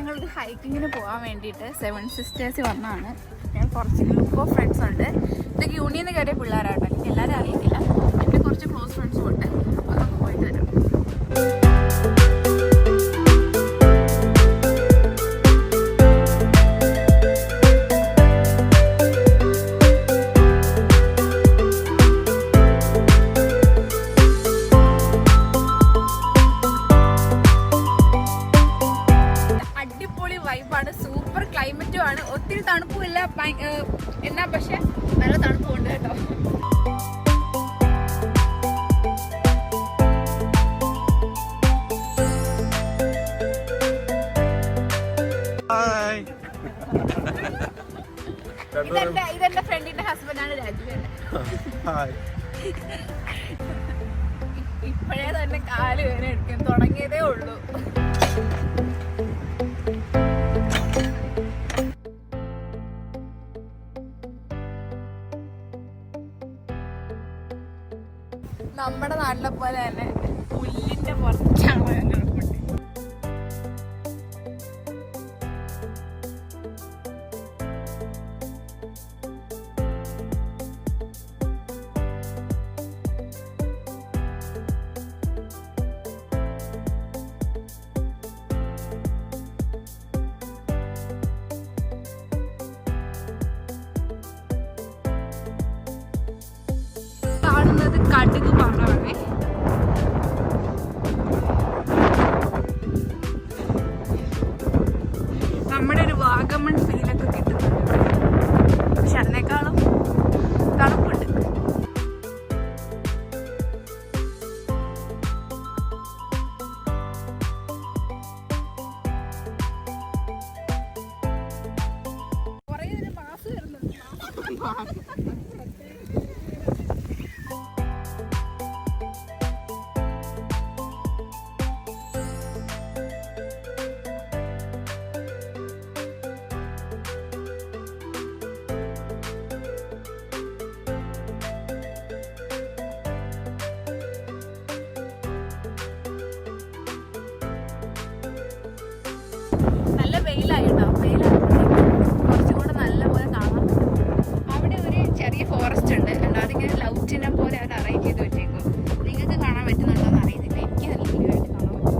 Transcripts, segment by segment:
ഞങ്ങളൊരു ഹൈക്കിങ്ങിന് പോകാൻ വേണ്ടിയിട്ട് 7 സിസ്റ്റേഴ്സ് വന്നതാണ്. ഞാൻ കുറച്ച് ഗ്രൂപ്പ് ഓഫ് ഫ്രണ്ട്സ് ഉണ്ട്. ഇതൊക്കെ യൂണിയൻ നിന്ന് കയറിയ പിള്ളേരാട്ടോ. എനിക്ക് എല്ലാവരും അറിയത്തില്ല. എൻ്റെ കുറച്ച് ക്ലോസ് ഫ്രണ്ട്സും ഉണ്ട്. അപ്പോൾ നമുക്ക് പോയിട്ട് വരാം. വൈബാണ്, സൂപ്പർ ക്ലൈമറ്റും ആണ്. ഒത്തിരി തണുപ്പുമില്ല എന്നാ, പക്ഷെ നല്ല തണുപ്പുണ്ട് കേട്ടോ. ഇതെന്റെ ഫ്രണ്ടിന്റെ ഹസ്ബൻഡാണ് രാജീവ്. ഇപ്പോഴേ തന്നെ കാല് വേന എടുക്കാൻ തുടങ്ങിയതേ ഉള്ളൂ. നമ്മുടെ നാട്ടിലെ പോലെ തന്നെ പുല്ലിന്റെ പുറത്താണ് കിടപ്പുണ്ട്. കാണുന്നത് കടുക് പാറയാണേ. നമ്മുടെ ഒരു വാഗമൺ ഫീലൊക്കെ കിട്ടുന്നുണ്ട്. പക്ഷെ അതിനേക്കാളും തണുപ്പുണ്ട്. കുറേ ഒരു മാസം വരുന്നുണ്ട്. നല്ല വെയിലായിട്ടോ. കുറച്ചുകൂടെ നല്ല പോലെ കാണാം. അവിടെ ഒരു ചെറിയ ഫോറസ്റ്റ് ഉണ്ട്. അതിങ്ങനെ ലൗറ്റിനെ പോലെ അത് അറേഞ്ച് ചെയ്ത് വെച്ചേക്കും. നിങ്ങൾക്ക് കാണാൻ പറ്റുന്നുണ്ടോന്ന് അറിയുന്നില്ല. എനിക്ക് നല്ല ക്ലിയറായിട്ട് കാണാൻ പറ്റും.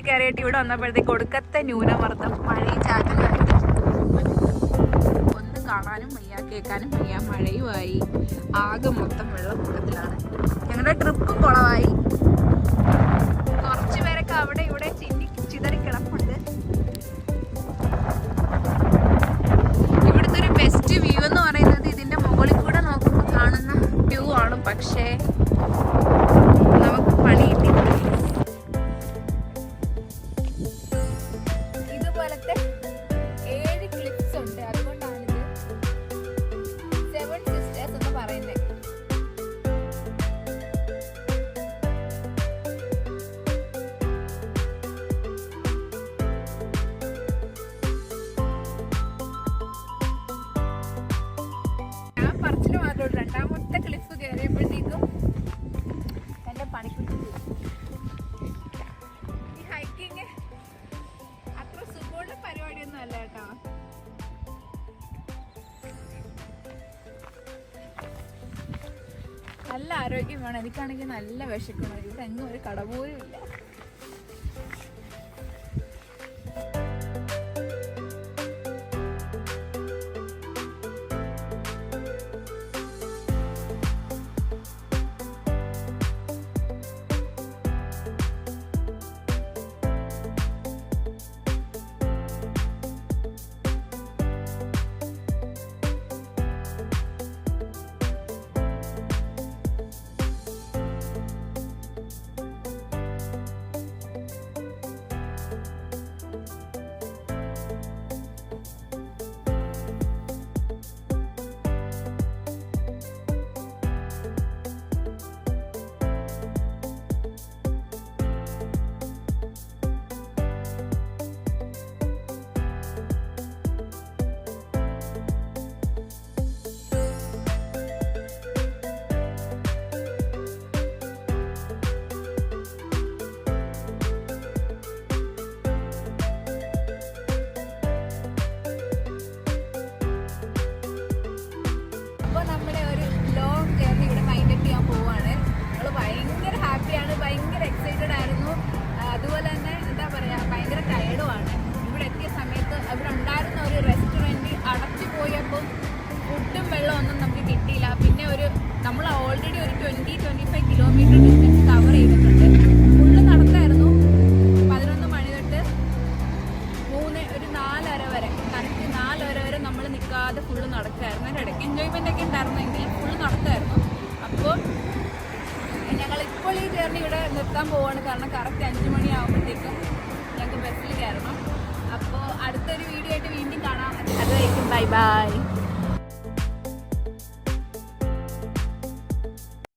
കയറിയിട്ട് ഇവിടെ വന്നപ്പോഴത്തേക്ക് ഒടുക്കത്തെ ന്യൂനമർദ്ദം മഴയും ചാറ്റലുമായിട്ട് ഒന്നും കാണാനും വയ്യ, കേൾക്കാനും വയ്യ. മഴയുമായി ആകെ മൊത്തം വെള്ളപ്പൊക്കത്തിലാണ്. ഞങ്ങളുടെ ട്രിപ്പും കുളമായി. കുറച്ച് പേരൊക്കെ അവിടെ ഇവിടെ ചിതറിക്കിടപ്പുണ്ട്. ഇവിടുത്തെ ഒരു ബെസ്റ്റ് വ്യൂ എന്ന് പറയുന്നത് ഇതിന്റെ മുകളിൽ കൂടെ നോക്കുമ്പോൾ കാണുന്ന വ്യൂ ആണ്. പക്ഷേ നമുക്ക് പണി കിട്ടി. ഇതുപോലത്തെ 7 ക്ലിപ്സ് ഉണ്ട്. അതുകൊണ്ടാണിത് 7 സിസ്റ്റേഴ്സ് എന്ന് പറയുന്നത്. ഞാൻ പറച്ചില് മാത്രമേ ഉള്ളൂ. രണ്ടാമത്തെ ക്ലിഫ് കയറിയപ്പോഴത്തേക്കും എൻ്റെ പണിക്കുട്ടി. ഈ ഹൈക്കിങ് അത്ര സുഖമുള്ള പരിപാടിയൊന്നും അല്ല കേട്ടോ. നല്ല ആരോഗ്യം വേണം. എനിക്കാണെങ്കിൽ നല്ല വിശക്കണം. ഇവിടെ എങ്ങും ഒരു കട പോലും ഇല്ല. നമ്മുടെ ഒരു ലോങ് ജേർണി ഇവിടെ വൈൻഡ് അപ്പ് ചെയ്യാൻ പോവാണ്. നമ്മൾ ഭയങ്കര ഹാപ്പിയാണ്, ഭയങ്കര എക്സൈറ്റഡ് ആയിരുന്നു. അതുപോലെ തന്നെ എന്താ പറയുക, ഭയങ്കര ടയർഡുമാണ്. ഇവിടെ എത്തിയ സമയത്ത് ഇവിടെ ഉണ്ടായിരുന്ന ഒരു റെസ്റ്റോറൻറ്റ് അടച്ചു പോയപ്പോൾ ഫുഡും വെള്ളമൊന്നും നമുക്ക് കിട്ടിയില്ല. പിന്നെ നമ്മൾ ഓൾറെഡി ഒരു 20-25 കിലോമീറ്റർ ഡിസ്റ്റൻസ് കവർ ചെയ്തിട്ടുണ്ട്. ഫുള്ള് നടത്തായിരുന്നു. 11 മണി തൊട്ട് ഒരു 4:30 വരെ, കറക്റ്റ് 4:30 വരെ നമ്മൾ നിൽക്കാതെ ഫുള്ള് നടക്കുമായിരുന്നു. അതിൻ്റെ ഇടയ്ക്ക് എൻജോയ്മെൻ്റ് ഒക്കെ ഉണ്ടായിരുന്നെങ്കിൽ ഫുള്ള് നടക്കുമായിരുന്നു. അപ്പോൾ ഞങ്ങളിപ്പോൾ ഈ ജേർണി ഇവിടെ നിർത്താൻ പോവുകയാണ്. കാരണം കറക്റ്റ് 5 മണി ആകുമ്പോഴത്തേക്കും ഞങ്ങൾക്ക് ബസ്സിൽ കയറണം. അപ്പോൾ അടുത്തൊരു വീഡിയോ ആയിട്ട് വീണ്ടും കാണാം. അതുവരേക്കും ബൈ ബൈ.